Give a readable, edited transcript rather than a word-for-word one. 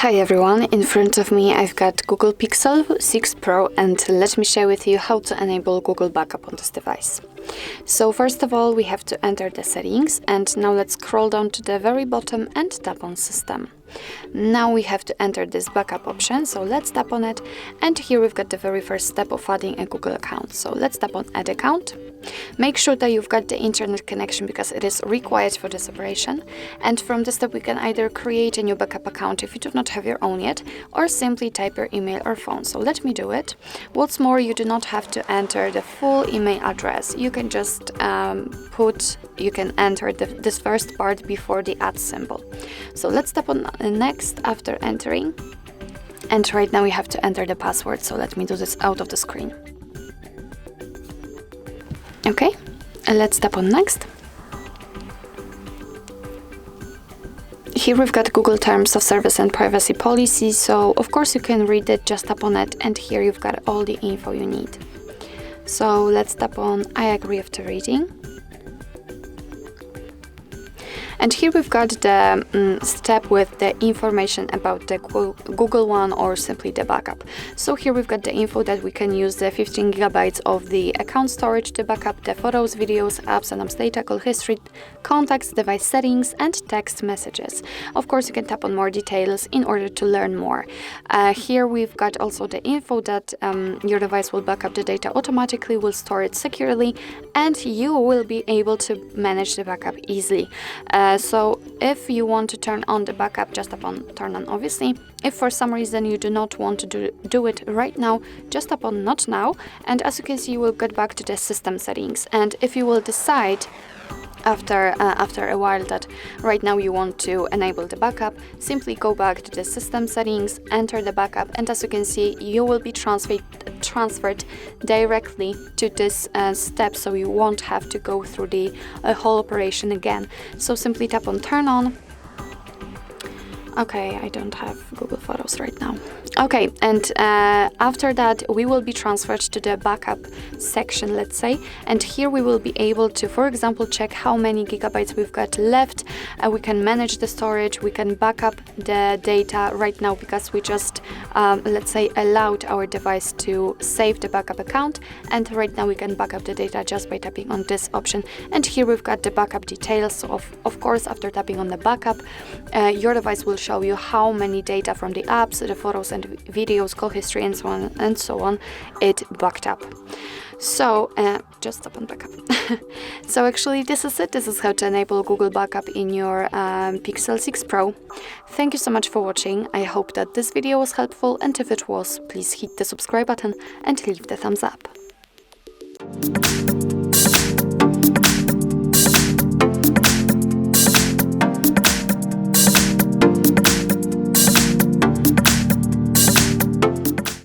Hi everyone, in front of me I've got Google Pixel 6 Pro and let me share with you how to enable Google Backup on this device. So first of all we have to enter the settings and now let's scroll down to the very bottom and tap on System. Now we have to enter this backup option, so let's tap on it, and here we've got the very first step of adding a Google account. So let's tap on Add Account. Make sure that you've got the internet connection because it is required for this operation, and from this step we can either create a new backup account if you do not have your own yet, or simply type your email or phone. So let me do it. What's more, you do not have to enter the full email address. You can just enter this first part before the add symbol. So let's tap on Next after entering, and right now we have to enter the password, so let me do this out of the screen. Okay, let's tap on Next. Here we've got Google Terms of Service and Privacy Policy, so of course you can read it, just tap on it, and here you've got all the info you need. So let's tap on I agree after reading. And here we've got the step with the information about the Google One or simply the backup. So here we've got the info that we can use the 15 gigabytes of the account storage to backup the photos, videos, apps, and apps data, call history, contacts, device settings, and text messages. Of course, you can tap on more details in order to learn more. Here we've got also the info that your device will backup the data automatically, will store it securely, and you will be able to manage the backup easily. So if you want to turn on the backup, just tap on turn on, obviously. If for some reason you do not want to do it right now, just tap on not now, and as you can see you will get back to the system settings. And if you will decide after a while that right now you want to enable the backup, simply go back to the system settings, enter the backup, and as you can see you will be transferred directly to this step, so you won't have to go through the whole operation again. So simply tap on turn on. Okay, I don't have Google Photos right now. Okay, and after that we will be transferred to the backup section, let's say, and here we will be able to, for example, check how many gigabytes we've got left. We can manage the storage, we can back up the data right now because we just, let's say, allowed our device to save the backup account, and right now we can back up the data just by tapping on this option. And here we've got the backup details, so of course after tapping on the backup, your device will show you how many data from the apps, the photos and videos, call history, and so on it backed up. So just tap on backup. So actually this is it. This is how to enable Google Backup in your Pixel 6 Pro. Thank you so much for watching. I hope that this video was helpful, and if it was, please hit the subscribe button and leave the thumbs up.